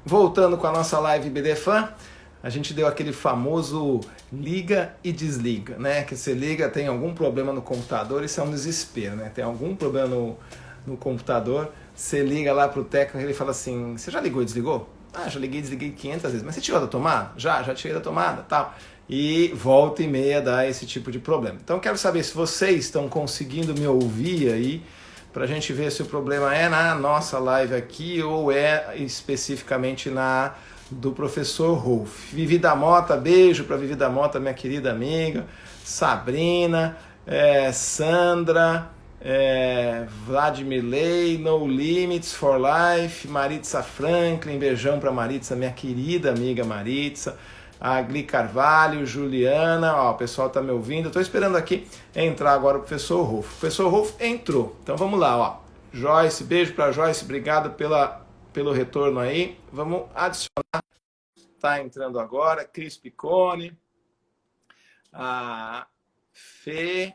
Voltando com a nossa live BDFan, a gente deu aquele famoso liga e desliga, né? Que você liga, tem algum problema no computador, isso é um desespero, né? Tem algum problema no computador, você liga lá pro técnico e ele fala assim, você já ligou e desligou? Ah, já liguei e desliguei 500 vezes. Mas você tirou da tomada? Já tirei da tomada, tal. E volta e meia dá esse tipo de problema. Então quero saber se vocês estão conseguindo me ouvir aí, para a gente ver se o problema é na nossa live aqui ou é especificamente na do professor Rolf. Vivi da Mota, beijo para Vivi da Mota, minha querida amiga, Sabrina, Sandra, Vladimir Lei, No Limits for Life, Maritza Franklin, beijão para Maritza, minha querida amiga Maritza, a Gli Carvalho, Juliana, ó, o pessoal tá me ouvindo, eu tô esperando aqui entrar agora o professor Rolf. O professor Rolf entrou, então vamos lá, ó. Joyce, beijo para Joyce, obrigado pelo retorno aí. Vamos adicionar, tá entrando agora, Cris Picone, a Fê.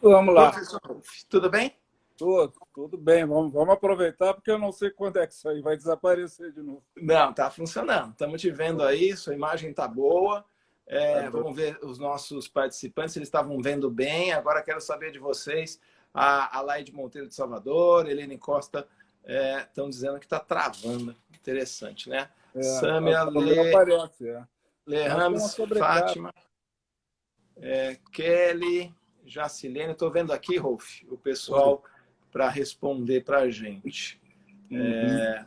Vamos lá. Professor Rolf, tudo bem? Tudo bem. Vamos aproveitar, porque eu não sei quando é que isso aí vai desaparecer de novo. Não, tá funcionando. Estamos te vendo aí, sua imagem tá boa. Vamos ver os nossos participantes, eles estavam vendo bem. Agora quero saber de vocês. A Laide Monteiro de Salvador, Helene Costa estão dizendo que está travando. Interessante, né? Samia, Não aparece. Le Acho que é uma Rams, sobrecarga. Fátima, Kelly, Jacilene. Estou vendo aqui, Rolf, o pessoal para responder para a gente.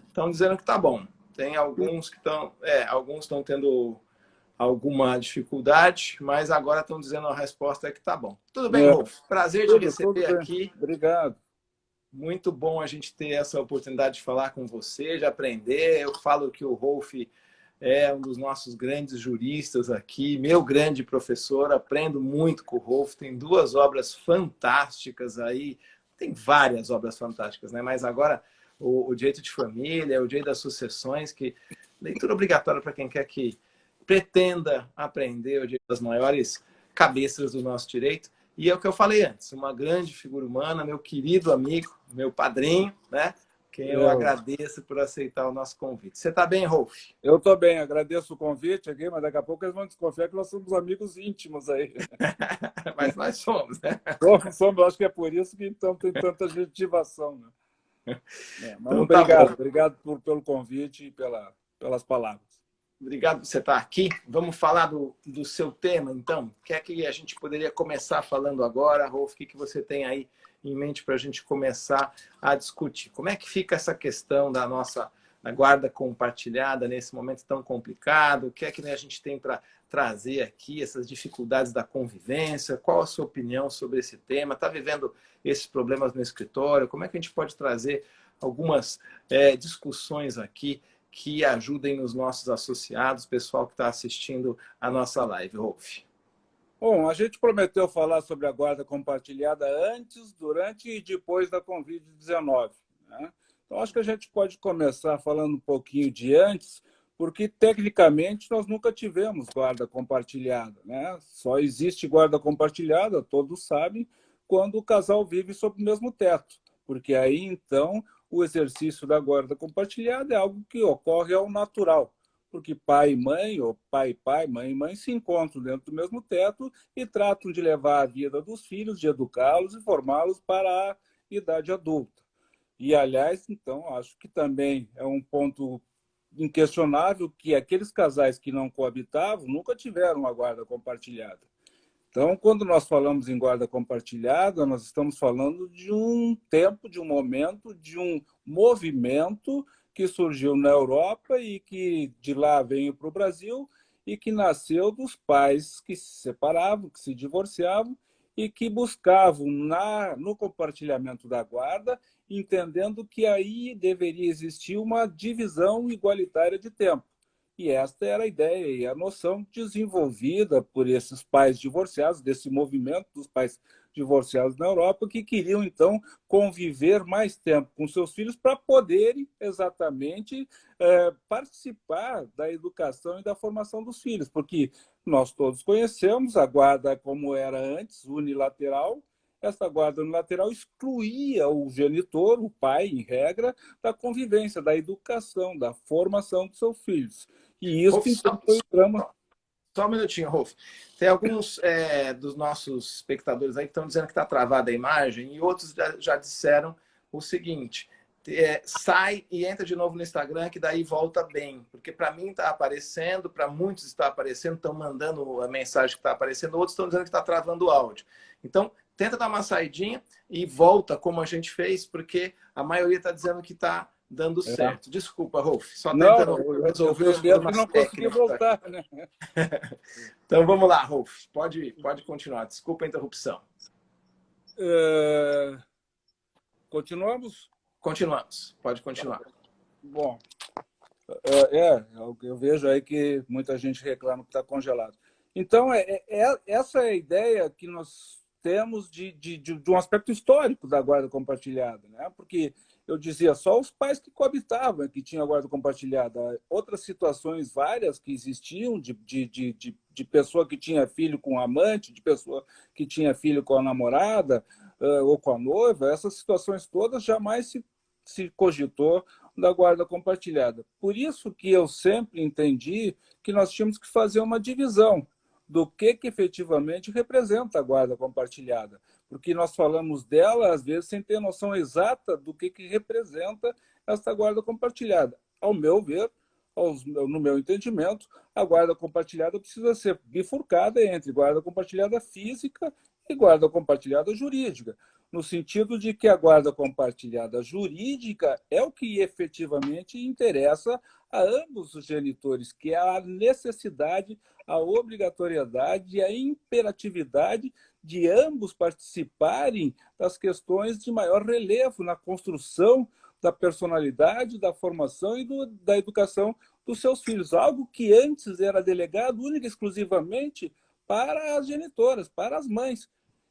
Estão dizendo que tá bom. Tem alguns que alguns estão tendo alguma dificuldade, mas agora estão dizendo a resposta é que tá bom. Tudo bem, Rolf? Prazer te Tudo receber bem. aqui. Obrigado. Muito bom a gente ter essa oportunidade de falar com você, de aprender. Eu falo que o Rolf é um dos nossos grandes juristas aqui, meu grande professor. Aprendo muito com o Rolf. Tem duas obras fantásticas aí. Tem várias obras fantásticas, né? Mas agora o Direito de Família, o Direito das Sucessões, que leitura obrigatória para quem quer que pretenda aprender o direito das maiores cabeças do nosso direito. E é o que eu falei antes, uma grande figura humana, meu querido amigo, meu padrinho, né? Quem eu agradeço por aceitar o nosso convite. Você está bem, Rolf? Eu estou bem, agradeço o convite aqui, mas daqui a pouco eles vão desconfiar que nós somos amigos íntimos aí. Mas nós somos, né? Somos, acho que é por isso que então tem tanta adjetivação. Né? Mas Então tá bom. obrigado pelo convite e pelas palavras. Obrigado por você estar aqui. Vamos falar do seu tema, então? O que é que a gente poderia começar falando agora, Rolf? O que você tem aí em mente para a gente começar a discutir? Como é que fica essa questão da nossa guarda compartilhada nesse momento tão complicado? O que é que a gente tem para trazer aqui, essas dificuldades da convivência? Qual a sua opinião sobre esse tema? Está vivendo esses problemas no escritório? Como é que a gente pode trazer algumas discussões aqui que ajudem os nossos associados, pessoal que está assistindo a nossa live, Rolf? Bom, a gente prometeu falar sobre a guarda compartilhada antes, durante e depois da Covid-19. Né? Então, acho que a gente pode começar falando um pouquinho de antes, porque, tecnicamente, nós nunca tivemos guarda compartilhada. Né? Só existe guarda compartilhada, todos sabem, quando o casal vive sob o mesmo teto, porque aí, então, o exercício da guarda compartilhada é algo que ocorre ao natural, porque pai e mãe, ou pai e pai, mãe e mãe, se encontram dentro do mesmo teto e tratam de levar a vida dos filhos, de educá-los e formá-los para a idade adulta. E, aliás, então, acho que também é um ponto inquestionável que aqueles casais que não coabitavam nunca tiveram uma guarda compartilhada. Então, quando nós falamos em guarda compartilhada, nós estamos falando de um tempo, de um momento, de um movimento que surgiu na Europa e que de lá veio para o Brasil e que nasceu dos pais que se separavam, que se divorciavam e que buscavam no compartilhamento da guarda, entendendo que aí deveria existir uma divisão igualitária de tempo. E esta era a ideia e a noção desenvolvida por esses pais divorciados, desse movimento dos pais divorciados na Europa, que queriam, então, conviver mais tempo com seus filhos para poderem, exatamente, participar da educação e da formação dos filhos. Porque nós todos conhecemos a guarda como era antes, unilateral, essa guarda unilateral excluía o genitor, o pai, em regra, da convivência, da educação, da formação dos seus filhos. E isso, Rolf, então, foi o drama. só um minutinho, Rolf. Tem alguns dos nossos espectadores aí que estão dizendo que está travada a imagem e outros já disseram o seguinte: sai e entra de novo no Instagram, que daí volta bem. Porque para mim está aparecendo, para muitos está aparecendo, estão mandando a mensagem que está aparecendo, outros estão dizendo que está travando o áudio. Então, tenta dar uma saidinha e volta como a gente fez, porque a maioria está dizendo que está dando certo. Desculpa, Rolf, só tentando resolver os Eu não problemas consegui técnicos. voltar, né? Então vamos lá, Rolf, pode continuar. Desculpa a interrupção. Continuamos? Continuamos, pode continuar. Bom, eu vejo aí que muita gente reclama que está congelado. Então, essa é a ideia que nós temos de um aspecto histórico da guarda compartilhada, né? Porque eu dizia, só os pais que coabitavam que tinham a guarda compartilhada. Outras situações várias que existiam de pessoa que tinha filho com amante, de pessoa que tinha filho com a namorada ou com a noiva, essas situações todas jamais se cogitou da guarda compartilhada. Por isso que eu sempre entendi que nós tínhamos que fazer uma divisão do que efetivamente representa a guarda compartilhada, porque nós falamos dela, às vezes, sem ter noção exata do que representa essa guarda compartilhada. Ao meu ver, no meu entendimento, a guarda compartilhada precisa ser bifurcada entre guarda compartilhada física e guarda compartilhada jurídica, no sentido de que a guarda compartilhada jurídica é o que efetivamente interessa a ambos os genitores, que é a necessidade, a obrigatoriedade e a imperatividade de ambos participarem das questões de maior relevo na construção da personalidade, da formação e da educação dos seus filhos. Algo que antes era delegado única e exclusivamente para as genitoras, para as mães.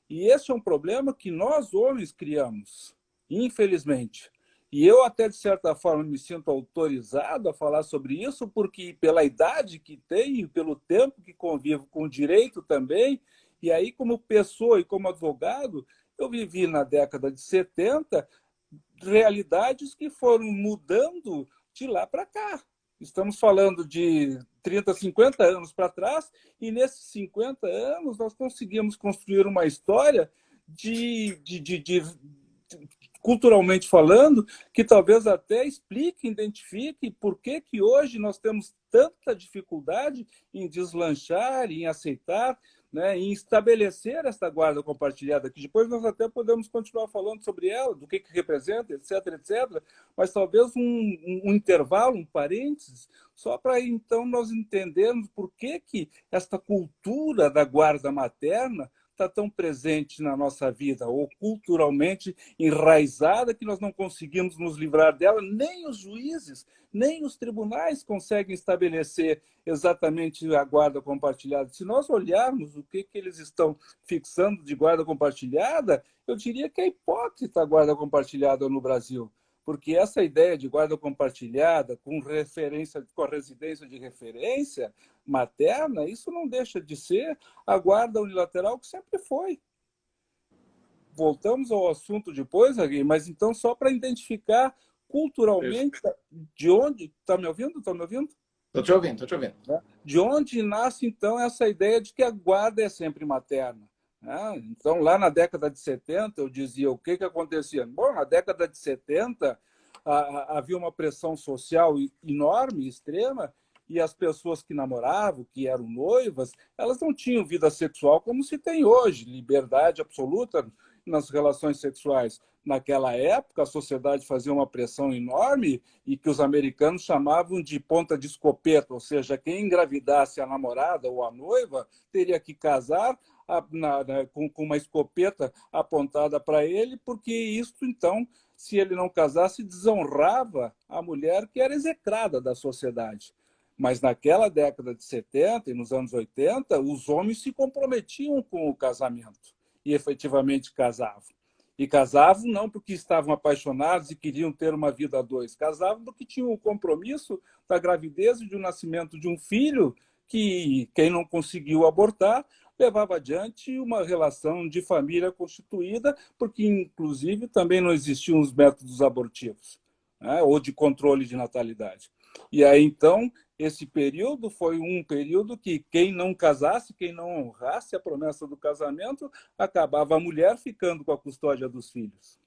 E esse é um problema que nós, homens, criamos, infelizmente. E eu até, de certa forma, me sinto autorizado a falar sobre isso, porque pela idade que tenho, pelo tempo que convivo com o direito também, e aí como pessoa e como advogado, eu vivi na década de 70 realidades que foram mudando de lá para cá. Estamos falando de 30, 50 anos para trás, e nesses 50 anos nós conseguimos construir uma história culturalmente falando, que talvez até explique, identifique por que hoje nós temos tanta dificuldade em deslanchar, em aceitar, né, em estabelecer essa guarda compartilhada, que depois nós até podemos continuar falando sobre ela, do que representa, etc., etc., mas talvez um intervalo, um parênteses, só para então nós entendermos por que esta cultura da guarda materna está tão presente na nossa vida, ou culturalmente enraizada, que nós não conseguimos nos livrar dela, nem os juízes, nem os tribunais conseguem estabelecer exatamente a guarda compartilhada. Se nós olharmos o que eles estão fixando de guarda compartilhada, eu diria que é hipócrita a guarda compartilhada no Brasil, porque essa ideia de guarda compartilhada com a residência de referência materna, isso não deixa de ser a guarda unilateral que sempre foi. Voltamos ao assunto depois, Agui, mas então só para identificar culturalmente de onde... Está me ouvindo? Está me ouvindo? Estou te ouvindo, estou te ouvindo. De onde nasce, então, essa ideia de que a guarda é sempre materna? Então, lá na década de 70, eu dizia o que acontecia. Bom, na década de 70, havia uma pressão social enorme, extrema, e as pessoas que namoravam, que eram noivas, elas não tinham vida sexual como se tem hoje, liberdade absoluta nas relações sexuais. Naquela época, a sociedade fazia uma pressão enorme e que os americanos chamavam de ponta de escopeta, ou seja, quem engravidasse a namorada ou a noiva teria que casar com uma escopeta apontada para ele, porque isso, então, se ele não casasse, desonrava a mulher que era execrada da sociedade. Mas naquela década de 70 e nos anos 80, os homens se comprometiam com o casamento e efetivamente casavam. E casavam não porque estavam apaixonados e queriam ter uma vida a dois, casavam porque tinham o compromisso da gravidez e do nascimento de um filho que quem não conseguiu abortar levava adiante uma relação de família constituída, porque, inclusive, também não existiam os métodos abortivos, né, ou de controle de natalidade. E aí, então, esse período foi um período que quem não casasse, quem não honrasse a promessa do casamento, acabava a mulher ficando com a custódia dos filhos.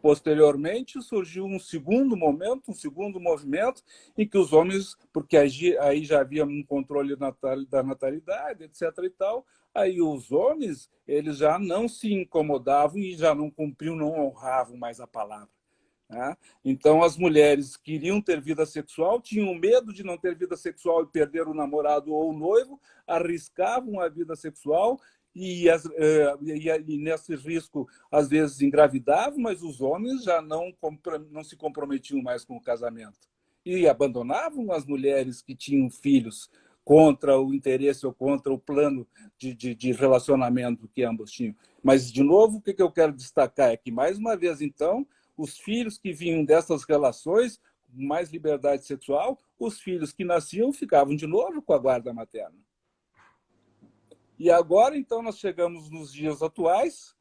Posteriormente, surgiu um segundo momento, um segundo movimento, em que os homens, porque aí já havia um controle da natalidade, etc. e tal, aí os homens eles já não se incomodavam e já não cumpriam, não honravam mais a palavra. Né? Então, as mulheres queriam ter vida sexual, tinham medo de não ter vida sexual e perder o namorado ou o noivo, arriscavam a vida sexual e nesse risco, às vezes, engravidavam, mas os homens já não se comprometiam mais com o casamento. E abandonavam as mulheres que tinham filhos contra o interesse ou contra o plano de relacionamento que ambos tinham. Mas, de novo, o que eu quero destacar é que, mais uma vez, então, os filhos que vinham dessas relações, mais liberdade sexual, os filhos que nasciam ficavam de novo com a guarda materna. E agora, então, nós chegamos nos dias atuais,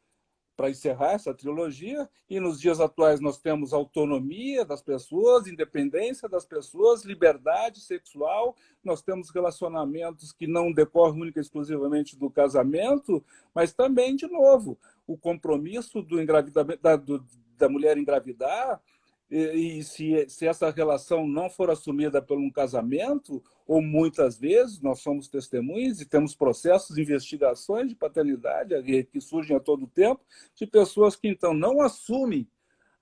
para encerrar essa trilogia, e nos dias atuais nós temos autonomia das pessoas, independência das pessoas, liberdade sexual, nós temos relacionamentos que não decorrem única e exclusivamente do casamento, mas também, de novo, o compromisso do engravidamento, da mulher engravidar, e se essa relação não for assumida por um casamento, ou muitas vezes nós somos testemunhas e temos processos, investigações de paternidade que surgem a todo tempo, de pessoas que então não assumem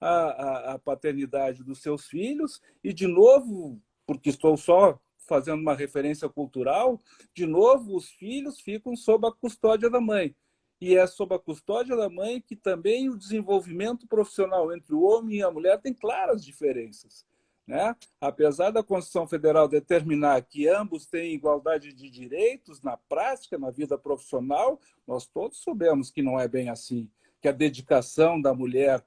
a paternidade dos seus filhos, e de novo, porque estou só fazendo uma referência cultural, de novo os filhos ficam sob a custódia da mãe. E é sob a custódia da mãe que também o desenvolvimento profissional entre o homem e a mulher tem claras diferenças. Né? Apesar da Constituição Federal determinar que ambos têm igualdade de direitos na prática, na vida profissional, nós todos sabemos que não é bem assim, que a dedicação da mulher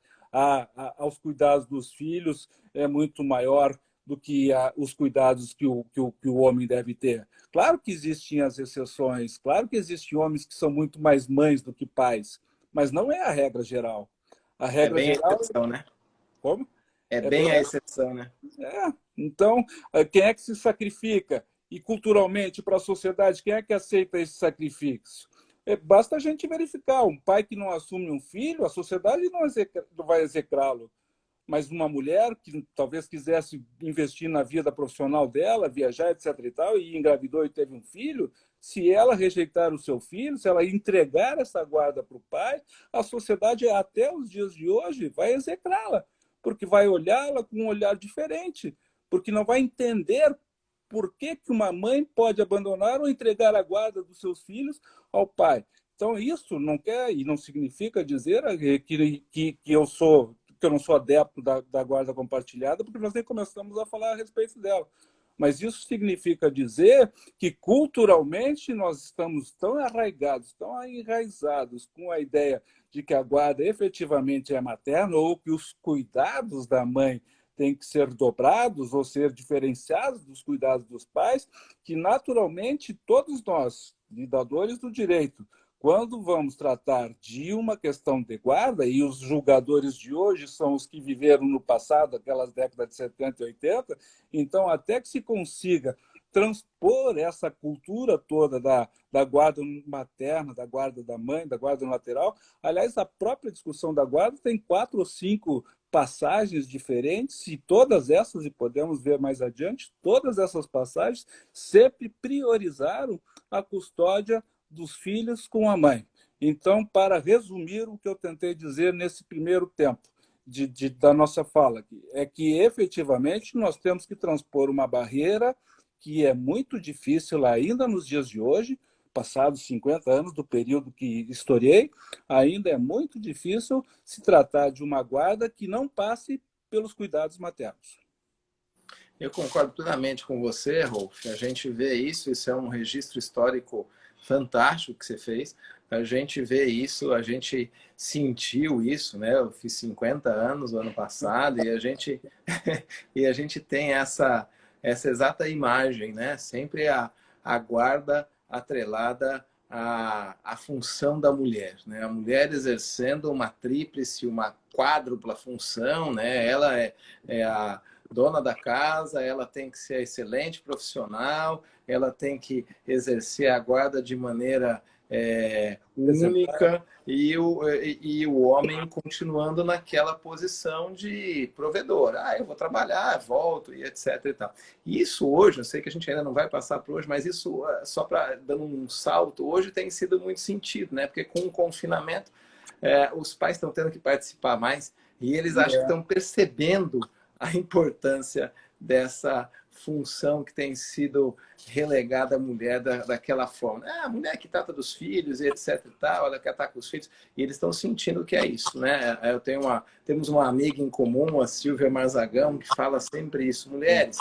aos cuidados dos filhos é muito maior do que os cuidados que o homem deve ter. Claro que existem as exceções, claro que existem homens que são muito mais mães do que pais, mas não é a regra geral. A regra bem geral... a exceção, né? Como? É bem a exceção, né? Então, quem é que se sacrifica? E culturalmente, para a sociedade, quem é que aceita esse sacrifício? Basta a gente verificar. Um pai que não assume um filho, a sociedade não vai execrá-lo. Mas uma mulher que talvez quisesse investir na vida profissional dela, viajar, etc. e tal, e engravidou e teve um filho, se ela rejeitar o seu filho, se ela entregar essa guarda para o pai, a sociedade, até os dias de hoje, vai execrá-la, porque vai olhá-la com um olhar diferente, porque não vai entender por que uma mãe pode abandonar ou entregar a guarda dos seus filhos ao pai. Então, isso não quer e não significa dizer que eu não sou adepto da guarda compartilhada, porque nós nem começamos a falar a respeito dela. Mas isso significa dizer que, culturalmente, nós estamos tão arraigados, tão enraizados com a ideia de que a guarda efetivamente é materna, ou que os cuidados da mãe têm que ser dobrados ou ser diferenciados dos cuidados dos pais, que, naturalmente, todos nós, lidadores do direito, quando vamos tratar de uma questão de guarda, e os julgadores de hoje são os que viveram no passado, aquelas décadas de 70 e 80, então, até que se consiga transpor essa cultura toda da guarda materna, da guarda da mãe, da guarda lateral, aliás, a própria discussão da guarda tem 4 ou 5 passagens diferentes, e todas essas, e podemos ver mais adiante, todas essas passagens sempre priorizaram a custódia dos filhos com a mãe. Então, para resumir o que eu tentei dizer nesse primeiro tempo da nossa fala, é que efetivamente nós temos que transpor uma barreira que é muito difícil ainda nos dias de hoje, passados 50 anos do período que historiei, ainda é muito difícil se tratar de uma guarda que não passe pelos cuidados maternos. Eu concordo plenamente com você, Rolf. A gente vê isso é um registro histórico fantástico que você fez. A gente vê isso, a gente sentiu isso, né? Eu fiz 50 anos no ano passado e a gente, e a gente tem essa exata imagem, né? Sempre a guarda atrelada a função da mulher, né? A mulher exercendo uma tríplice, uma quádrupla função, né? Ela é a dona da casa, ela tem que ser excelente profissional, ela tem que exercer a guarda de maneira Exemplar. única e o homem continuando naquela posição de provedor. Ah, eu vou trabalhar, volto e etc. E tal. E isso hoje, eu sei que a gente ainda não vai passar por hoje, mas isso, só para dando um salto, hoje tem sido muito sentido, né? Porque com o confinamento, os pais estão tendo que participar mais e eles acho que estão percebendo a importância dessa função que tem sido relegada à mulher daquela forma. A mulher que trata dos filhos e etc e tal, ela quer estar com os filhos, e eles estão sentindo que é isso, né? Temos uma amiga em comum, a Silvia Marzagão, que fala sempre isso: mulheres,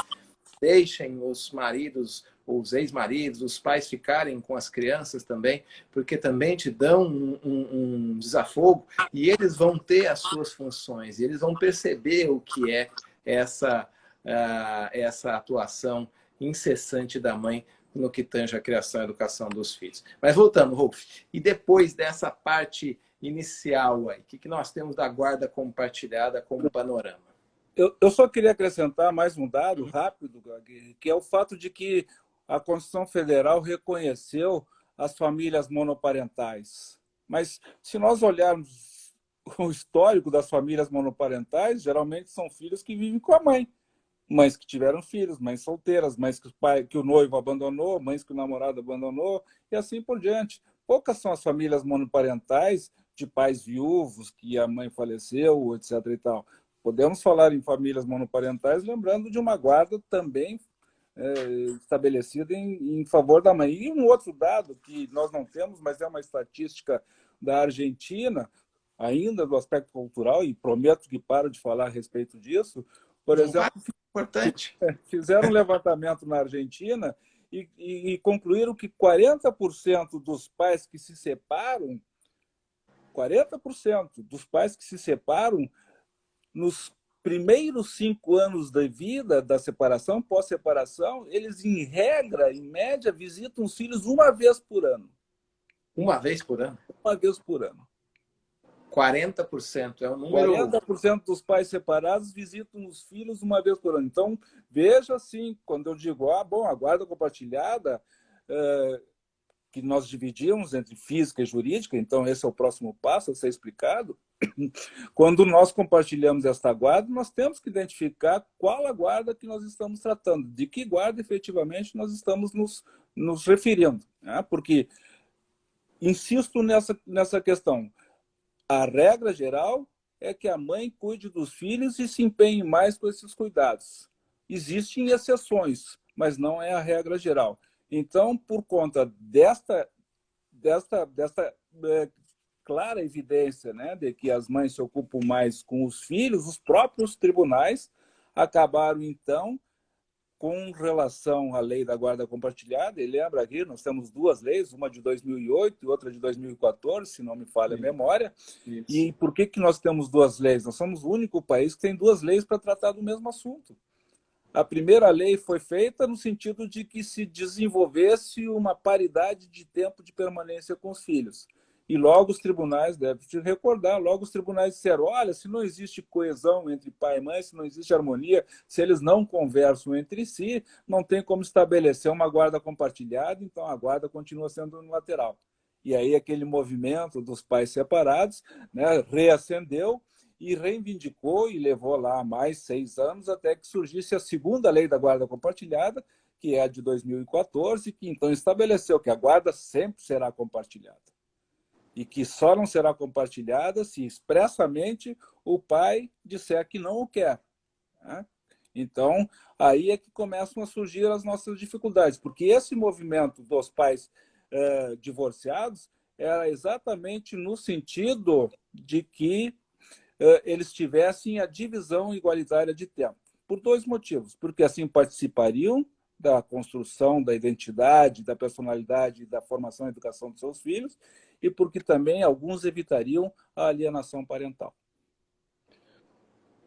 deixem os maridos, os ex-maridos, os pais ficarem com as crianças também, porque também te dão um desafogo e eles vão ter as suas funções, e eles vão perceber o que é essa, essa atuação incessante da mãe no que tange a criação e a educação dos filhos. Mas voltando, Rolf, e depois dessa parte inicial aí, o que nós temos da guarda compartilhada como panorama? Eu só queria acrescentar mais um dado rápido, que é o fato de que a Constituição Federal reconheceu as famílias monoparentais. Mas se nós olharmos o histórico das famílias monoparentais, geralmente são filhos que vivem com a mãe. Mães que tiveram filhos, mães solteiras, mães que o noivo abandonou, mães que o namorado abandonou, e assim por diante. Poucas são as famílias monoparentais de pais viúvos, que a mãe faleceu, etc. e tal. Podemos falar em famílias monoparentais, lembrando de uma guarda também estabelecida em favor da mãe. E um outro dado que nós não temos, mas é uma estatística da Argentina, ainda do aspecto cultural, e prometo que paro de falar a respeito disso. Por Não vai? exemplo, Importante. fizeram um levantamento na Argentina e concluíram que 40% dos pais que se separam, 40% dos pais que se separam, nos primeiros 5 anos da vida da separação, pós-separação, eles, em regra, em média, visitam os filhos uma vez por ano. Uma vez por ano? Uma vez por ano. 40% é um número. 40% dos pais separados visitam os filhos uma vez por ano. Então, veja assim, quando eu digo, bom, a guarda compartilhada, que nós dividimos entre física e jurídica, então esse é o próximo passo a ser explicado. Quando nós compartilhamos esta guarda, nós temos que identificar qual a guarda que nós estamos tratando, de que guarda efetivamente nós estamos nos referindo. Né? Porque, insisto nessa questão, a regra geral é que a mãe cuide dos filhos e se empenhe mais com esses cuidados. Existem exceções, mas não é a regra geral. Então, por conta desta clara evidência, né, de que as mães se ocupam mais com os filhos, os próprios tribunais acabaram, então, com relação à lei da guarda compartilhada. E lembra aqui, nós temos 2 leis, uma de 2008 e outra de 2014, se não me falha a memória. Isso. E por que nós temos 2 leis? Nós somos o único país que tem 2 leis para tratar do mesmo assunto. A primeira lei foi feita no sentido de que se desenvolvesse uma paridade de tempo de permanência com os filhos. E logo os tribunais, deve te recordar, logo os tribunais disseram, olha, se não existe coesão entre pai e mãe, se não existe harmonia, se eles não conversam entre si, não tem como estabelecer uma guarda compartilhada, então a guarda continua sendo unilateral. E aí aquele movimento dos pais separados, né, reacendeu e reivindicou e levou lá mais 6 anos até que surgisse a segunda lei da guarda compartilhada, que é a de 2014, que então estabeleceu que a guarda sempre será compartilhada. E que só não será compartilhada se expressamente o pai disser que não o quer. Né? Então, aí é que começam a surgir as nossas dificuldades, porque esse movimento dos pais divorciados era exatamente no sentido de que eles tivessem a divisão igualitária de tempo. Por 2 motivos. Porque assim participariam da construção da identidade, da personalidade, da formação e educação dos seus filhos, e porque também alguns evitariam a alienação parental.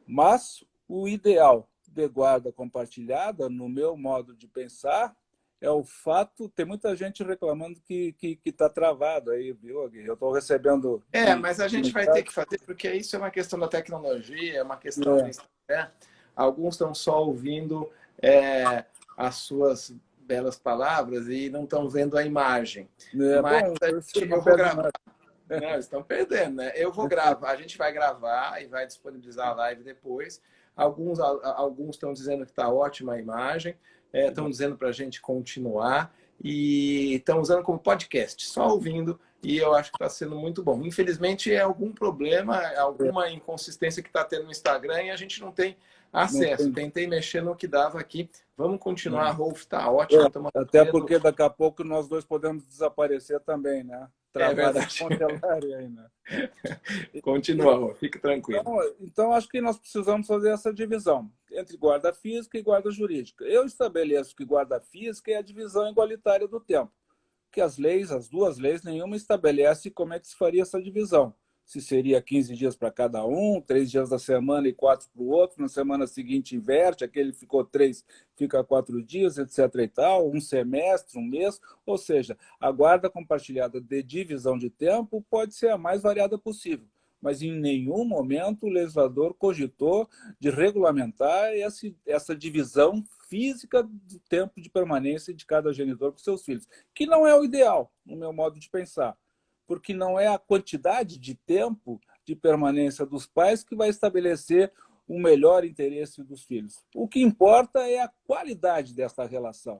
Mas o ideal de guarda compartilhada, no meu modo de pensar, é o fato, tem muita gente reclamando que está travado aí, viu, Agui? Eu estou recebendo Mas a gente vai ter que fazer, porque isso é uma questão da tecnologia, é uma questão do é, Instagram. Alguns estão só ouvindo é, as suas belas palavras e não estão vendo a imagem. Mas bom, você não eu vou perde gravar. nada. Não, eles estão perdendo, né? Eu vou gravar, a gente vai gravar e vai disponibilizar a live depois. Alguns estão dizendo que está ótima a imagem, estão dizendo para a gente continuar e estão usando como podcast, só ouvindo, e eu acho que está sendo muito bom. Infelizmente, é algum problema, alguma inconsistência que está tendo no Instagram e a gente não tem Não acesso. tem. Tentei mexer no que dava aqui. Vamos continuar, Rolf, está ótimo. Estamos Até tendo... porque daqui a pouco nós dois podemos desaparecer também, né? É Travado verdade. congelar aí, né? Continua, Rolf, fique tranquilo. Então, acho que nós precisamos fazer essa divisão entre guarda física e guarda jurídica. Eu estabeleço que guarda física é a divisão igualitária do tempo, que as leis, as duas leis, nenhuma estabelece como é que se faria essa divisão. Se seria 15 dias para cada um, 3 dias da semana e 4 para o outro, na semana seguinte inverte, aquele ficou 3, fica 4 dias, etc. e tal, um semestre, um mês. Ou seja, a guarda compartilhada de divisão de tempo pode ser a mais variada possível, mas em nenhum momento o legislador cogitou de regulamentar essa divisão física do tempo de permanência de cada genitor com seus filhos, que não é o ideal, no meu modo de pensar, porque não é a quantidade de tempo de permanência dos pais que vai estabelecer o melhor interesse dos filhos. O que importa é a qualidade desta relação.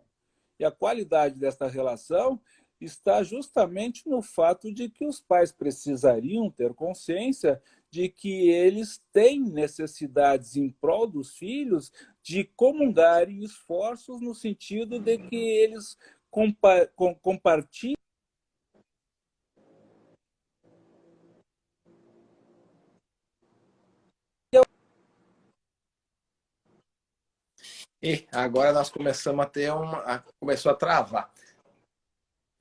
E a qualidade desta relação está justamente no fato de que os pais precisariam ter consciência de que eles têm necessidades em prol dos filhos de comungarem esforços no sentido de que eles compartilhem. E agora nós começamos a ter começou a travar.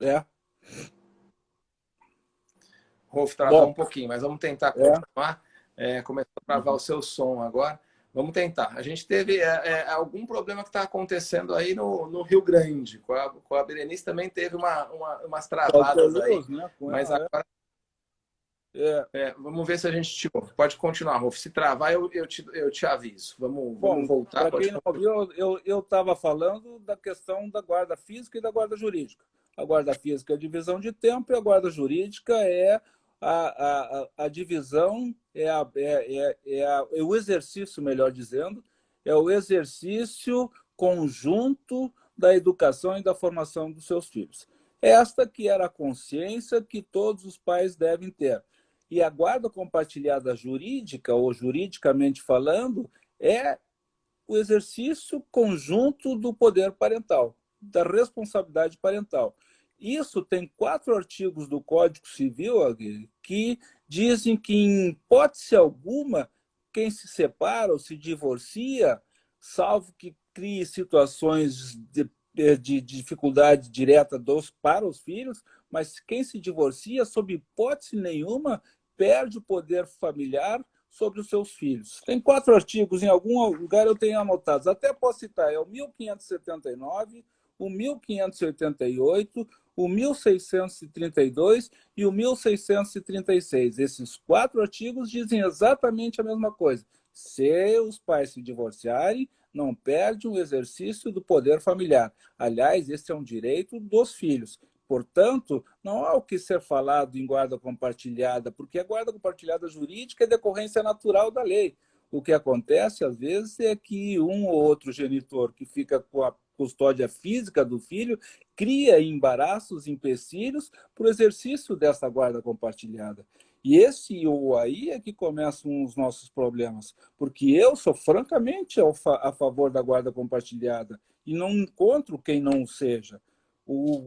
É. Rolf travou Bom, um pouquinho, mas vamos tentar continuar. Começou a travar o uhum. seu som agora. Vamos tentar. A gente teve algum problema que está acontecendo aí no Rio Grande. Com a Berenice também teve umas travadas aí. Né? Mas agora vamos ver se a gente te ouve. Pode continuar, Rolf. Se travar, eu te aviso. Vamos Bom, voltar. para quem não ouviu, eu estava falando da questão da guarda física e da guarda jurídica. A guarda física é a divisão de tempo e a guarda jurídica é a divisão, é o exercício, melhor dizendo, é o exercício conjunto da educação e da formação dos seus filhos. Esta que era a consciência que todos os pais devem ter. E a guarda compartilhada jurídica, ou juridicamente falando, é o exercício conjunto do poder parental, da responsabilidade parental. Isso tem 4 artigos do Código Civil, Agui, que dizem que, em hipótese alguma, quem se separa ou se divorcia, salvo que crie situações de dificuldade direta para os filhos, mas quem se divorcia, sob hipótese nenhuma, perde o poder familiar sobre os seus filhos. Tem 4 artigos, em algum lugar eu tenho anotados, até posso citar, é o 1579, o 1588, o 1632 e o 1636. Esses 4 artigos dizem exatamente a mesma coisa. Se os pais se divorciarem, não perde o exercício do poder familiar. Aliás, esse é um direito dos filhos. Portanto, não há o que ser falado em guarda compartilhada, porque a guarda compartilhada jurídica é decorrência natural da lei. O que acontece, às vezes, é que um ou outro genitor que fica com a custódia física do filho cria embaraços, empecilhos para o exercício dessa guarda compartilhada. E esse ou aí é que começam os nossos problemas, porque eu sou francamente a favor da guarda compartilhada e não encontro quem não o seja.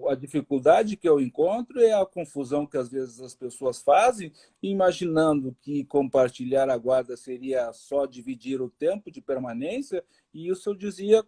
A dificuldade que eu encontro é a confusão que às vezes as pessoas fazem, imaginando que compartilhar a guarda seria só dividir o tempo de permanência, e isso eu dizia,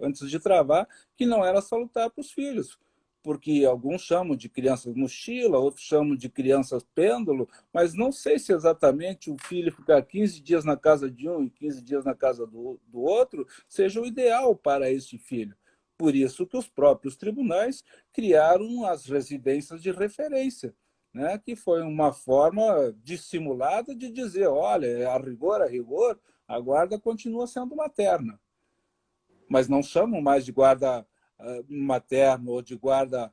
antes de travar, que não era salutar para os filhos, porque alguns chamam de crianças mochila, outros chamam de crianças pêndulo, mas não sei se exatamente o filho ficar 15 dias na casa de um e 15 dias na casa do outro seja o ideal para este filho. por isso que os próprios tribunais criaram as residências de referência, né? Que foi uma forma dissimulada de dizer, olha, a rigor, a guarda continua sendo materna, mas não chamam mais de guarda materno ou de guarda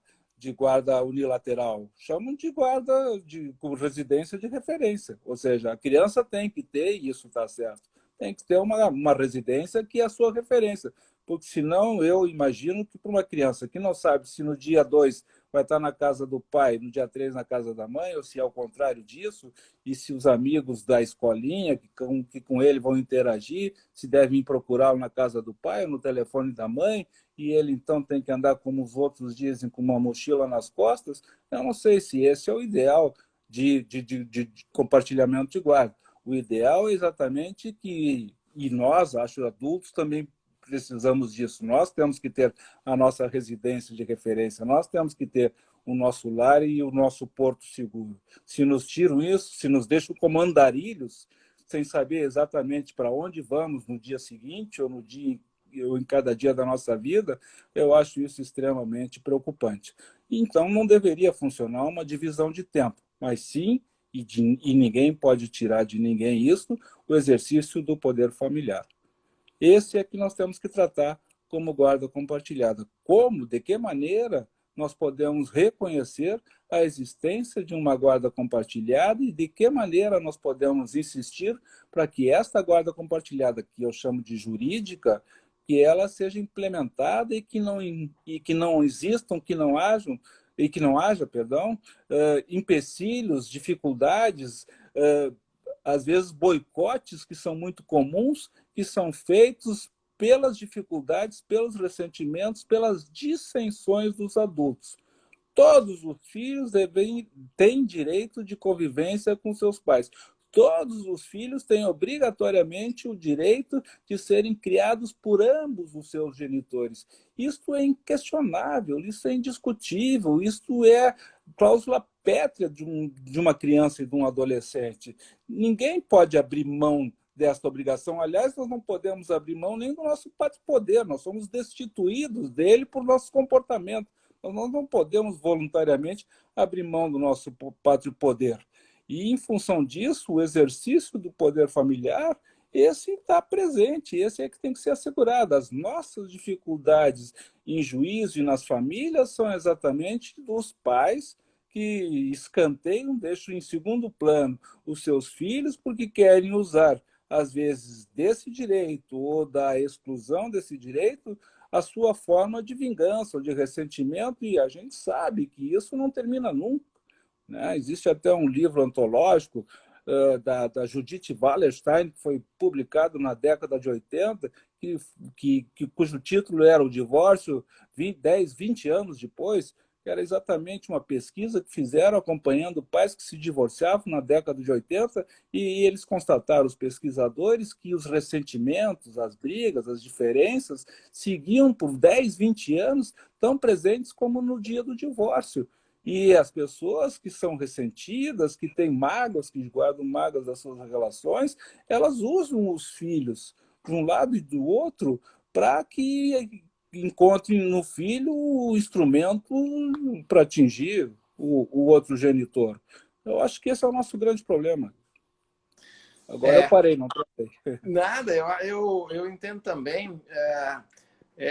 unilateral, chamam de guarda com residência de referência, ou seja, a criança tem que ter, e isso está certo, tem que ter uma residência que é a sua referência, porque senão eu imagino que para uma criança que não sabe se no dia 2 vai estar na casa do pai, no dia 3 na casa da mãe, ou se é ao contrário disso, e se os amigos da escolinha que com ele vão interagir, se devem procurá-lo na casa do pai ou no telefone da mãe, e ele então tem que andar como os outros dizem, com uma mochila nas costas, eu não sei se esse é o ideal de compartilhamento de guarda. O ideal é exatamente que, e nós, acho, adultos também precisamos disso, nós temos que ter a nossa residência de referência, nós temos que ter o nosso lar e o nosso porto seguro. Se nos tiram isso, se nos deixam como andarilhos, sem saber exatamente para onde vamos no dia seguinte ou no dia ou em cada dia da nossa vida, eu acho isso extremamente preocupante. Então, não deveria funcionar uma divisão de tempo, mas sim, e ninguém pode tirar de ninguém isso, o exercício do poder familiar. Esse é que nós temos que tratar como guarda compartilhada. Como, de que maneira nós podemos reconhecer a existência de uma guarda compartilhada e de que maneira nós podemos insistir para que esta guarda compartilhada, que eu chamo de jurídica, que ela seja implementada e que não existam, que não hajam, e que não haja, perdão, empecilhos, dificuldades, às vezes boicotes que são muito comuns, que são feitos pelas dificuldades, pelos ressentimentos, pelas dissensões dos adultos. Todos os filhos têm direito de convivência com seus pais. Todos os filhos têm obrigatoriamente o direito de serem criados por ambos os seus genitores. Isto é inquestionável, isso é indiscutível, isto é cláusula pétrea de uma criança e de um adolescente. Ninguém pode abrir mão desta obrigação. Aliás, nós não podemos abrir mão nem do nosso pátrio-poder, nós somos destituídos dele por nosso comportamento. Nós não podemos voluntariamente abrir mão do nosso pátrio-poder. E, em função disso, o exercício do poder familiar, esse está presente, esse é que tem que ser assegurado. As nossas dificuldades em juízo e nas famílias são exatamente dos pais que escanteiam, deixam em segundo plano os seus filhos porque querem usar, às vezes, desse direito ou da exclusão desse direito, a sua forma de vingança ou de ressentimento, e a gente sabe que isso não termina nunca. Né? Existe até um livro antológico da Judith Wallerstein, que foi publicado na década de 80, cujo título era O Divórcio 10, 20 anos depois, que era exatamente uma pesquisa que fizeram acompanhando pais que se divorciavam na década de 80, e eles constataram, os pesquisadores, que os ressentimentos, as brigas, as diferenças seguiam por 10, 20 anos tão presentes como no dia do divórcio. E as pessoas que são ressentidas, que têm mágoas, que guardam mágoas das suas relações, elas usam os filhos, de um lado e do outro, para que encontrem no filho o instrumento para atingir o outro genitor. Eu acho que esse é o nosso grande problema. Agora eu parei, não parei. Nada, eu entendo também.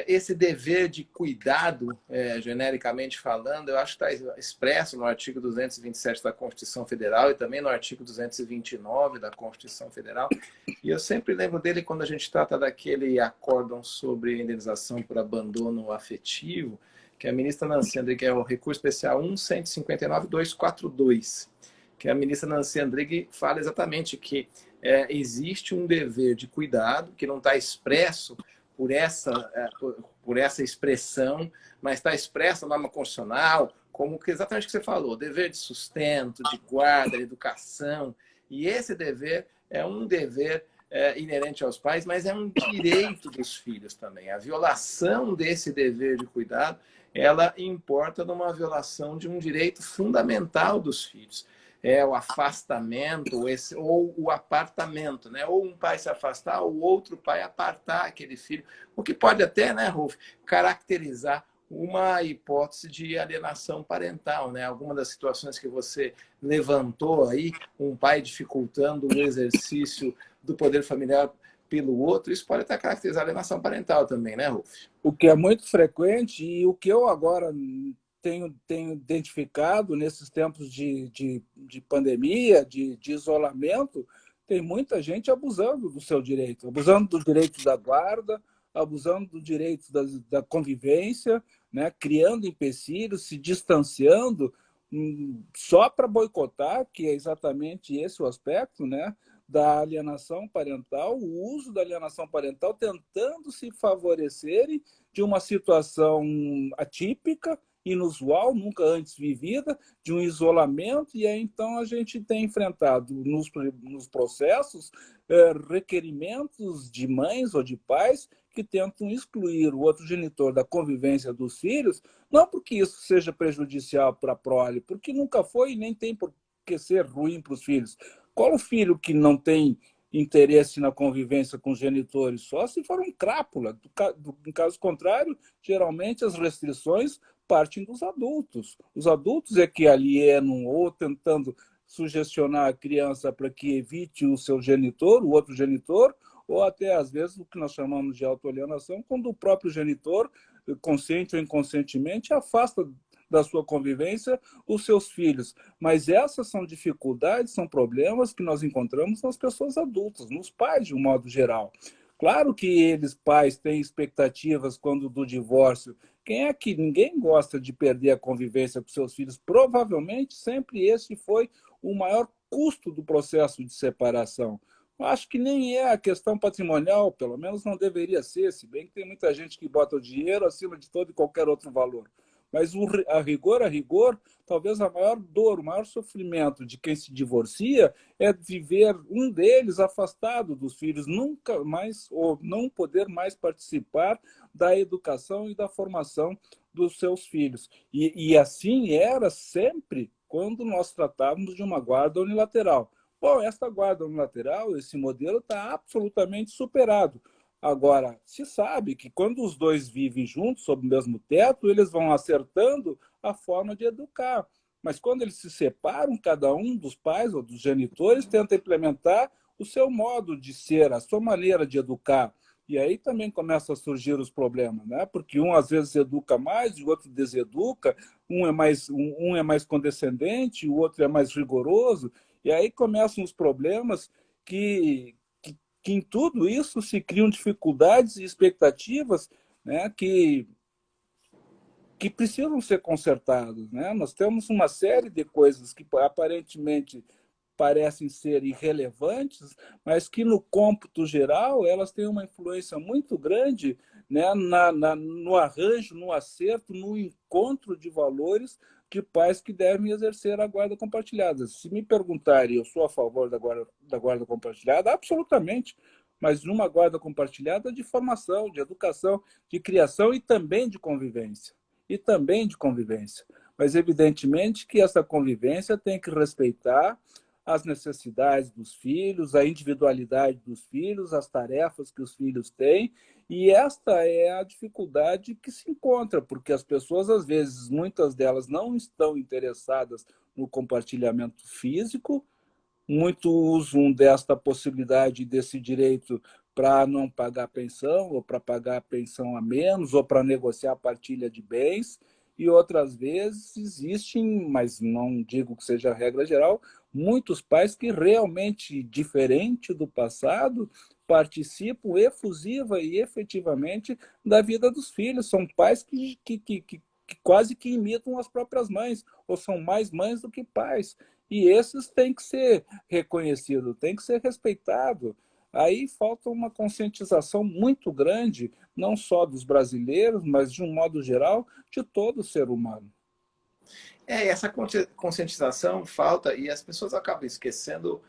Esse dever de cuidado, genericamente falando, eu acho que está expresso no artigo 227 da Constituição Federal e também no artigo 229 da Constituição Federal. E eu sempre lembro dele quando a gente trata daquele acórdão sobre indenização por abandono afetivo, que a ministra Nancy Andrighi, que é o recurso especial 1.159.242, que a ministra Nancy Andrighi fala exatamente que existe um dever de cuidado que não está expresso por essa expressão, mas está expressa na norma constitucional, como que exatamente o que você falou, dever de sustento, de guarda, de educação. E esse dever é um dever inerente aos pais, mas é um direito dos filhos também. A violação desse dever de cuidado, ela importa numa violação de um direito fundamental dos filhos. é o afastamento ou o apartamento, né? Ou um pai se afastar, ou o outro pai apartar aquele filho, o que pode até, né, Rolf, caracterizar uma hipótese de alienação parental, né? Alguma das situações que você levantou aí, um pai dificultando o exercício do poder familiar pelo outro, isso pode até caracterizar alienação parental também, né, Rolf? O que é muito frequente e o que eu agora tenho identificado nesses tempos de pandemia, de isolamento, tem muita gente abusando do seu direito, abusando do direito da guarda, abusando do direito da convivência, né? Criando empecilhos, se distanciando, só para boicotar, que é exatamente esse o aspecto, né? Da alienação parental, o uso da alienação parental, tentando se favorecerem de uma situação atípica, inusual, nunca antes vivida, de um isolamento, e aí então a gente tem enfrentado nos processos requerimentos de mães ou de pais que tentam excluir o outro genitor da convivência dos filhos, não porque isso seja prejudicial para a prole, porque nunca foi e nem tem por que ser ruim para os filhos. Qual o filho que não tem interesse na convivência com os genitores? Só se for um crápula. Em caso contrário, geralmente as restrições partem dos adultos. Os adultos é que alienam ou tentando sugestionar a criança para que evite o seu genitor, o outro genitor, ou até, às vezes, o que nós chamamos de autoalienação, quando o próprio genitor, consciente ou inconscientemente, afasta da sua convivência os seus filhos. Mas essas são dificuldades, são problemas que nós encontramos nas pessoas adultas, nos pais, de um modo geral. Claro que eles, pais, têm expectativas quando do divórcio. Quem é que ninguém gosta de perder a convivência com seus filhos? Provavelmente sempre esse foi o maior custo do processo de separação. Acho que nem é a questão patrimonial, pelo menos não deveria ser, se bem que tem muita gente que bota o dinheiro acima de todo e qualquer outro valor. Mas a rigor, talvez a maior dor, o maior sofrimento de quem se divorcia é viver um deles afastado dos filhos, nunca mais, ou não poder mais participar da educação e da formação dos seus filhos. E assim era sempre quando nós tratávamos de uma guarda unilateral. Bom, esta guarda unilateral, esse modelo está absolutamente superado. Agora, se sabe que quando os dois vivem juntos, sob o mesmo teto, eles vão acertando a forma de educar. Mas quando eles se separam, cada um dos pais ou dos genitores tenta implementar o seu modo de ser, a sua maneira de educar. E aí também começam a surgir os problemas, né? Porque um às vezes educa mais, o outro deseduca, um é mais condescendente, o outro é mais rigoroso, e aí começam os problemas que em tudo isso se criam dificuldades e expectativas, né, que precisam ser consertadas, né? Nós temos uma série de coisas que aparentemente parecem ser irrelevantes, mas que no cômputo geral elas têm uma influência muito grande, né, no arranjo, no acerto, no encontro de valores de pais que devem exercer a guarda compartilhada. Se me perguntarem, eu sou a favor da guarda compartilhada? Absolutamente. Mas numa guarda compartilhada de formação, de educação, de criação e também de convivência. E também de convivência. Mas, evidentemente, que essa convivência tem que respeitar as necessidades dos filhos, a individualidade dos filhos, as tarefas que os filhos têm, e esta é a dificuldade que se encontra, porque as pessoas, às vezes, muitas delas não estão interessadas no compartilhamento físico, muito usam desta possibilidade, desse direito, para não pagar pensão, ou para pagar pensão a menos, ou para negociar a partilha de bens, e outras vezes existem, mas não digo que seja a regra geral, muitos pais que realmente, diferente do passado, participam efusiva e efetivamente da vida dos filhos. São pais que quase que imitam as próprias mães, ou são mais mães do que pais. E esses têm que ser reconhecidos, têm que ser respeitados. Aí falta uma conscientização muito grande, não só dos brasileiros, mas, de um modo geral, de todo ser humano. Essa conscientização falta e as pessoas acabam esquecendo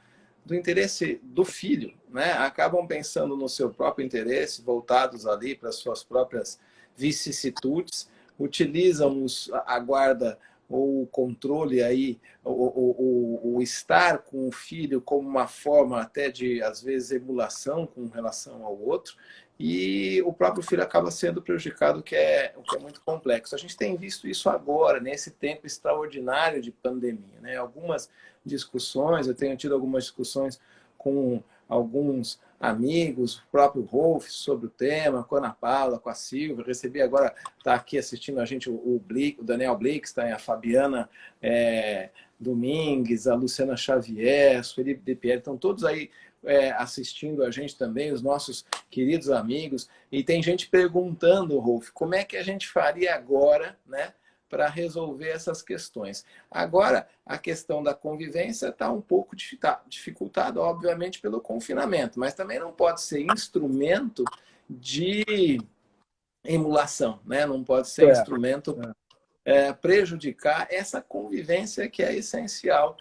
do interesse do filho, né? Acabam pensando no seu próprio interesse, voltados ali para as suas próprias vicissitudes, utilizam a guarda ou o controle aí, o estar com o filho como uma forma até de, às vezes, emulação com relação ao outro, e o próprio filho acaba sendo prejudicado, o que é muito complexo. A gente tem visto isso agora, nesse tempo extraordinário de pandemia, né? Algumas discussões, eu tenho tido algumas discussões com alguns amigos, o próprio Rolf sobre o tema, com a Ana Paula, com a Silvia. Recebi agora, está aqui assistindo a gente o Daniel Blix, tá, a Fabiana Domingues, a Luciana Xavier, o Felipe De Pierre, estão todos aí assistindo a gente também, os nossos queridos amigos. E tem gente perguntando, Rolf, como é que a gente faria agora, né, para resolver essas questões. Agora, a questão da convivência está um pouco dificultada, obviamente, pelo confinamento, mas também não pode ser instrumento de emulação, né? Não pode ser instrumento prejudicar essa convivência que é essencial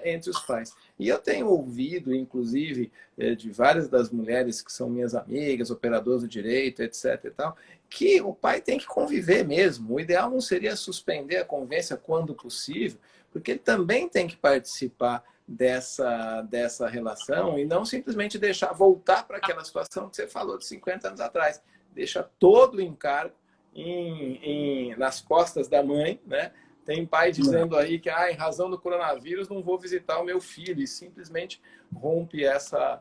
entre os pais. E eu tenho ouvido, inclusive, de várias das mulheres que são minhas amigas, operadoras do direito, etc. e tal, que o pai tem que conviver mesmo. O ideal não seria suspender a convivência quando possível, porque ele também tem que participar dessa relação e não simplesmente deixar voltar para aquela situação que você falou de 50 anos atrás. Deixa todo o encargo nas costas da mãe, né? Tem pai dizendo aí que, em razão do coronavírus, não vou visitar o meu filho, e simplesmente rompe essa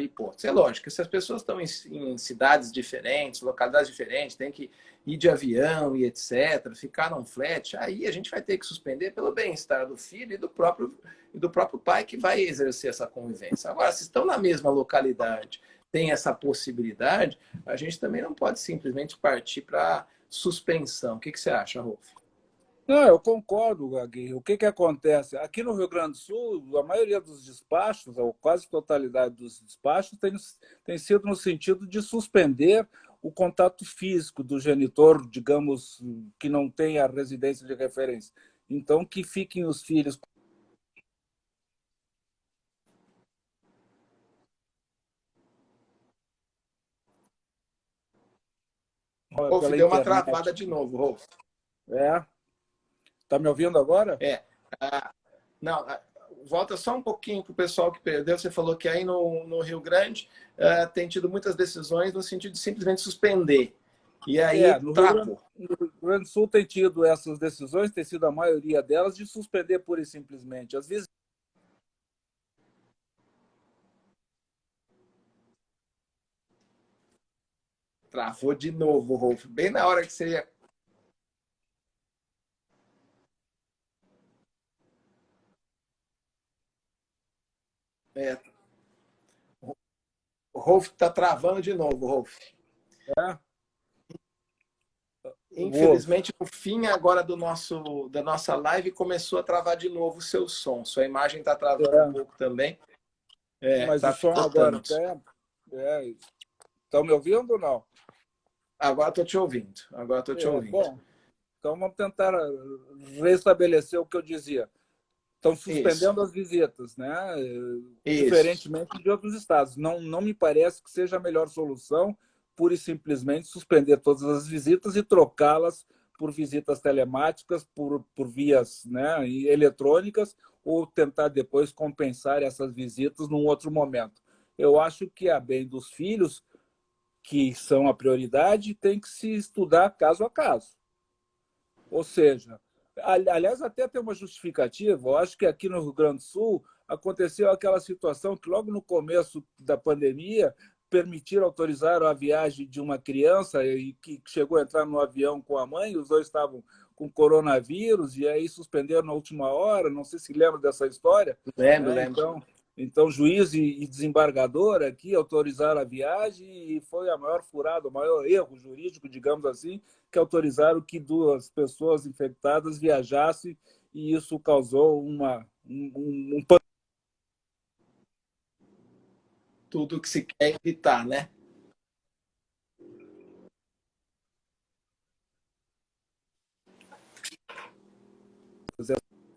hipótese. É lógico que se as pessoas estão em cidades diferentes, localidades diferentes, tem que ir de avião e etc., ficar num flat, aí a gente vai ter que suspender pelo bem-estar do filho e do próprio pai que vai exercer essa convivência. Agora, se estão na mesma localidade, tem essa possibilidade, a gente também não pode simplesmente partir para suspensão. O que você acha, Rolf? Não, eu concordo, Gagui. O que acontece? Aqui no Rio Grande do Sul, a maioria dos despachos, ou quase totalidade dos despachos, tem sido no sentido de suspender o contato físico do genitor, digamos, que não tem a residência de referência. Então, que fiquem os filhos. Rolf, Pela deu uma internet. travada de novo, Rolf. Tá me ouvindo agora? Não, volta só um pouquinho para o pessoal que perdeu. Você falou que aí no Rio Grande tem tido muitas decisões no sentido de simplesmente suspender. E aí no travou. Rio Grande do Sul tem tido essas decisões, tem sido a maioria delas, de suspender pura e simplesmente. Às vezes. Travou de novo, Rolf. Bem na hora que você ia. O Rolf está travando de novo, Rolf. Infelizmente, no fim agora da nossa live, começou a travar de novo o seu som. Sua imagem está travando um pouco também. Mas tá o som agora estão me ouvindo ou não? Agora estou te ouvindo. Bom, então vamos tentar restabelecer o que eu dizia. Estão suspendendo as visitas, né? Diferentemente de outros estados. Não me parece que seja a melhor solução, pura e simplesmente suspender todas as visitas e trocá-las por visitas telemáticas, por vias, né, eletrônicas, ou tentar depois compensar essas visitas num outro momento. Eu acho que, a bem dos filhos, que são a prioridade, tem que se estudar caso a caso. Ou seja, aliás, até tem uma justificativa. Eu acho que aqui no Rio Grande do Sul aconteceu aquela situação que logo no começo da pandemia permitiram autorizar a viagem de uma criança e que chegou a entrar no avião com a mãe, os dois estavam com coronavírus e aí suspenderam na última hora. Não sei se lembra dessa história. Lembro. Então, juiz e desembargador aqui autorizaram a viagem e foi a maior furada, o maior erro jurídico, digamos assim, que autorizaram que duas pessoas infectadas viajassem e isso causou um tudo que se quer evitar, né?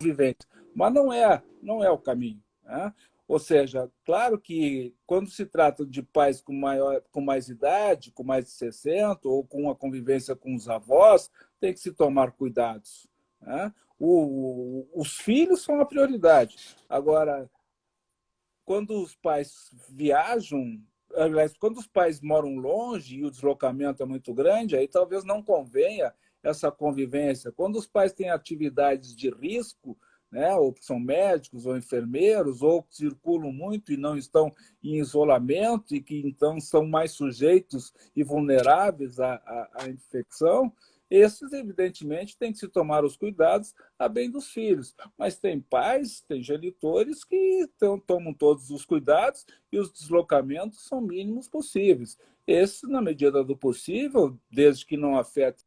vivente. Mas não é o caminho, né? Ou seja, claro que quando se trata de pais com mais idade, com mais de 60, ou com a convivência com os avós, tem que se tomar cuidados. né? Os filhos são a prioridade. Agora, quando os pais viajam, aliás, quando os pais moram longe e o deslocamento é muito grande, aí talvez não convenha essa convivência. Quando os pais têm atividades de risco, né, ou são médicos ou enfermeiros, ou circulam muito e não estão em isolamento e que então são mais sujeitos e vulneráveis à infecção, esses, evidentemente, têm que se tomar os cuidados a bem dos filhos. Mas tem pais, tem genitores que tomam todos os cuidados e os deslocamentos são mínimos possíveis. Esse, na medida do possível, desde que não afete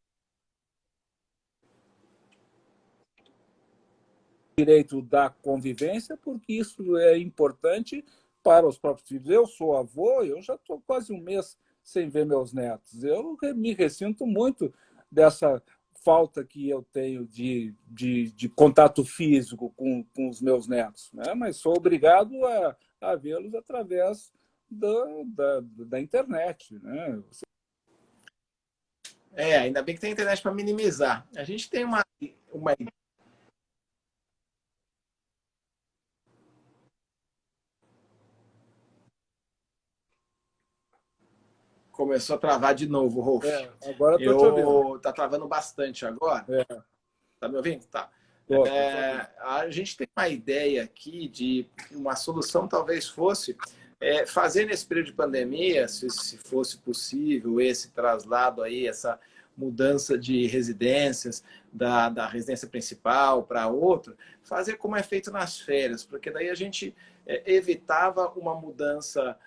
o direito da convivência, porque isso é importante para os próprios filhos. Eu sou avô, eu já estou quase um mês sem ver meus netos. Eu me ressinto muito dessa falta que eu tenho de contato físico com os meus netos, né? Mas sou obrigado a vê-los através da internet, né? Ainda bem que tem internet para minimizar. A gente tem uma Começou a travar de novo, Rolf. Agora estou te ouvindo. Tá travando bastante agora. É, Tá me ouvindo? Tá. tô te ouvindo. A gente tem uma ideia aqui de uma solução talvez fosse fazer nesse período de pandemia, se fosse possível, esse traslado aí, essa mudança de residências da residência principal para outra, fazer como é feito nas férias, porque daí a gente evitava uma mudança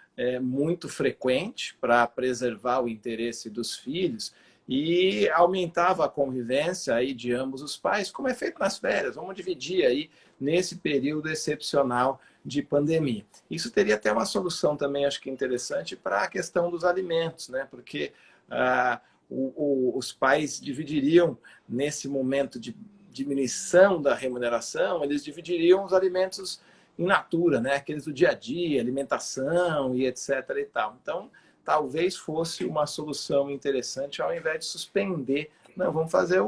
muito frequente para preservar o interesse dos filhos e aumentava a convivência aí de ambos os pais, como é feito nas férias. Vamos dividir aí nesse período excepcional de pandemia. Isso teria até uma solução também, acho que interessante, para a questão dos alimentos, né? Porque os pais dividiriam, nesse momento de diminuição da remuneração, eles dividiriam os alimentos in natura, né? Aqueles do dia a dia, alimentação e etc. e tal. Então, talvez fosse uma solução interessante ao invés de suspender. Não, vamos fazer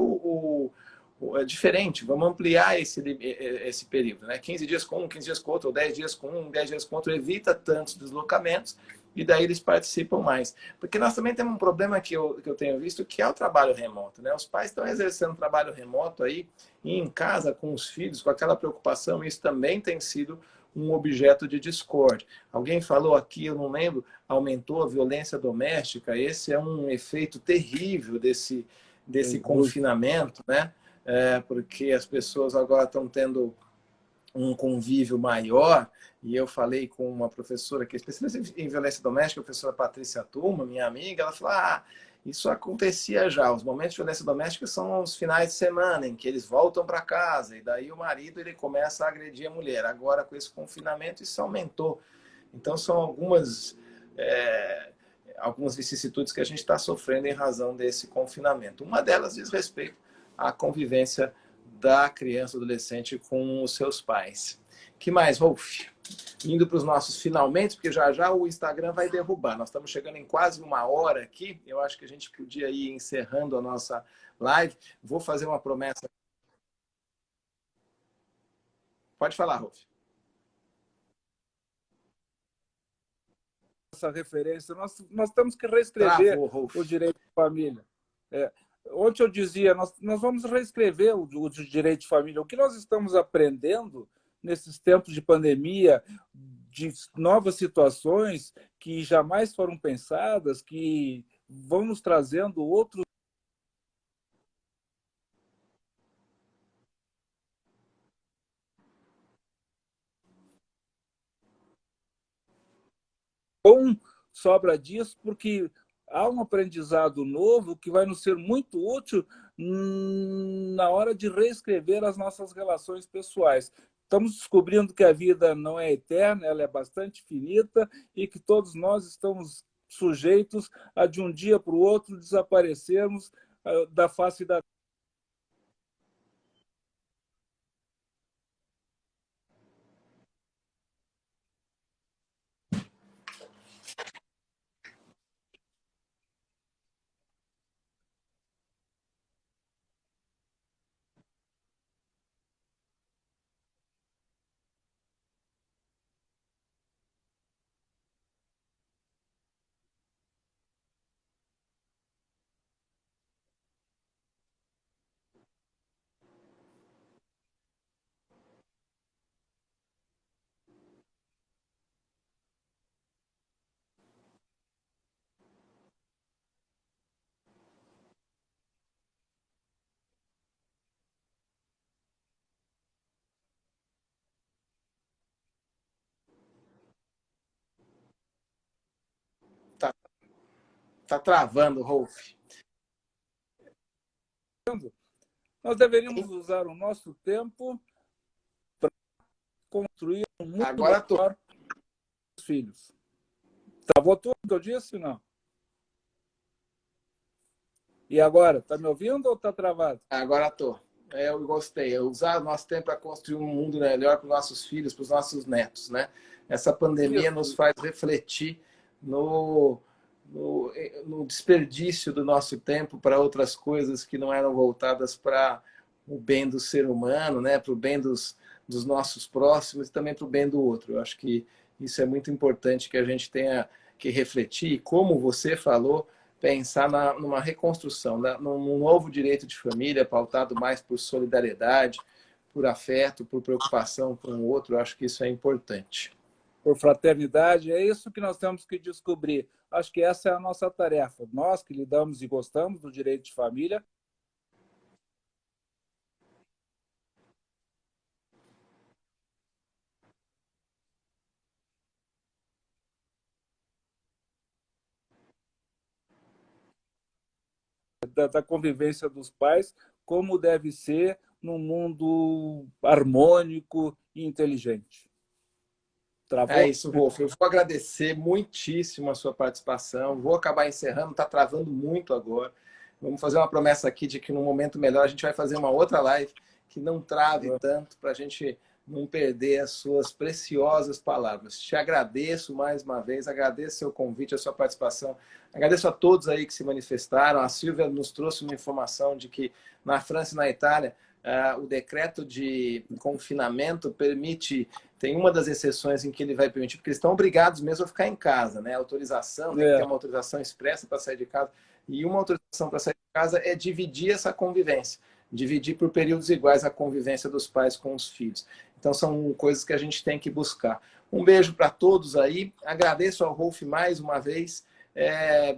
é diferente, vamos ampliar esse período, né? 15 dias com um, 15 dias com outro, ou 10 dias com um, 10 dias com outro, evita tantos deslocamentos e daí eles participam mais. Porque nós também temos um problema que eu tenho visto, que é o trabalho remoto, né? Os pais estão exercendo trabalho remoto aí, e em casa com os filhos, com aquela preocupação, isso também tem sido um objeto de discórdia. Alguém falou aqui, eu não lembro, aumentou a violência doméstica. Esse é um efeito terrível desse confinamento, né? Porque as pessoas agora estão tendo um convívio maior, e eu falei com uma professora que é especialista em violência doméstica, a professora Patrícia Tuma, minha amiga, ela falou, isso acontecia já, os momentos de violência doméstica são os finais de semana, em que eles voltam para casa, e daí o marido ele começa a agredir a mulher. Agora, com esse confinamento, isso aumentou. Então, são algumas vicissitudes que a gente está sofrendo em razão desse confinamento. Uma delas diz respeito à convivência da criança e adolescente com os seus pais. Que mais, Rolf? Indo para os nossos finalmente, porque já já o Instagram vai derrubar. Nós estamos chegando em quase uma hora aqui. Eu acho que a gente podia ir encerrando a nossa live. Vou fazer uma promessa. Pode falar, Rolf. Essa referência, nós temos que reescrever o direito de família. Ontem eu dizia, nós vamos reescrever o direito de família. O que nós estamos aprendendo nesses tempos de pandemia, de novas situações que jamais foram pensadas, que vão nos trazendo outros com sobra disso, porque há um aprendizado novo que vai nos ser muito útil na hora de reescrever as nossas relações pessoais. Estamos descobrindo que a vida não é eterna, ela é bastante finita e que todos nós estamos sujeitos a, de um dia para o outro, desaparecermos da face da Tá travando, Rolf. Nós deveríamos usar o nosso tempo para construir um mundo melhor para os filhos. Travou tudo que eu disse, não? E agora, está me ouvindo ou está travado? Agora estou. Eu gostei. Usar o nosso tempo para construir um mundo melhor para os nossos filhos, para os nossos netos, né? Essa pandemia nos faz refletir no desperdício do nosso tempo para outras coisas que não eram voltadas para o bem do ser humano, né? Para o bem dos nossos próximos e também para o bem do outro. Eu acho que isso é muito importante que a gente tenha que refletir. E como você falou, pensar numa reconstrução, num novo direito de família pautado mais por solidariedade, por afeto, por preocupação com o outro. Eu acho que isso é importante. Por fraternidade, é isso que nós temos que descobrir. Acho que essa é a nossa tarefa. Nós que lidamos e gostamos do direito de família, da convivência dos pais, como deve ser num mundo harmônico e inteligente. Travou? É isso, Wolf. Eu vou agradecer muitíssimo a sua participação. Vou acabar encerrando, está travando muito agora. Vamos fazer uma promessa aqui de que num momento melhor a gente vai fazer uma outra live que não trave tanto para a gente não perder as suas preciosas palavras. Te agradeço mais uma vez, agradeço o seu convite, a sua participação. Agradeço a todos aí que se manifestaram. A Silvia nos trouxe uma informação de que na França e na Itália o decreto de confinamento permite, tem uma das exceções em que ele vai permitir, porque eles estão obrigados mesmo a ficar em casa, né? A autorização, tem que ter uma autorização expressa para sair de casa, e uma autorização para sair de casa é dividir essa convivência, dividir por períodos iguais a convivência dos pais com os filhos. Então são coisas que a gente tem que buscar. Um beijo para todos aí, agradeço ao Rolf mais uma vez,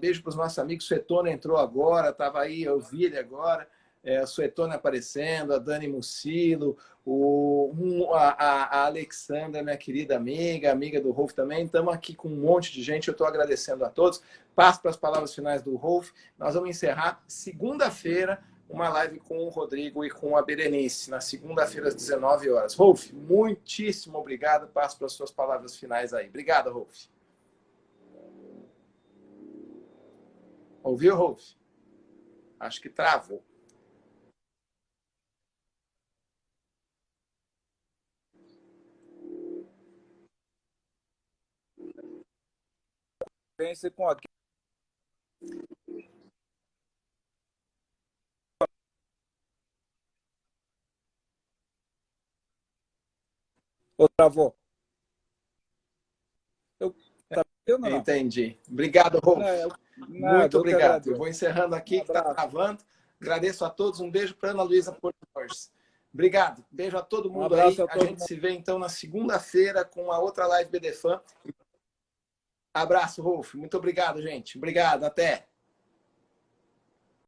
beijo para os nossos amigos, o Suetônio entrou agora, estava aí, eu vi ele agora, a Suetônia aparecendo, a Dani Mucilo, a Alexandra, minha querida amiga do Rolf também. Estamos aqui com um monte de gente, eu estou agradecendo a todos. Passo para as palavras finais do Rolf. Nós vamos encerrar segunda-feira uma live com o Rodrigo e com a Berenice, na segunda-feira às 19 horas. Rolf, muitíssimo obrigado. Passo para as suas palavras finais aí. Obrigado, Rolf. Ouviu, Rolf? Acho que travou. Pense com aqui. Ou travou? Entendi. Obrigado, Rolf. Muito obrigado. Eu vou encerrando aqui, que está travando. Agradeço a todos. Um beijo para Ana Luísa Portores. Obrigado. Beijo a todo mundo aí. A gente se vê então na segunda-feira com a outra live BDFan. Abraço, Rolf. Muito obrigado, gente. Obrigado. Até.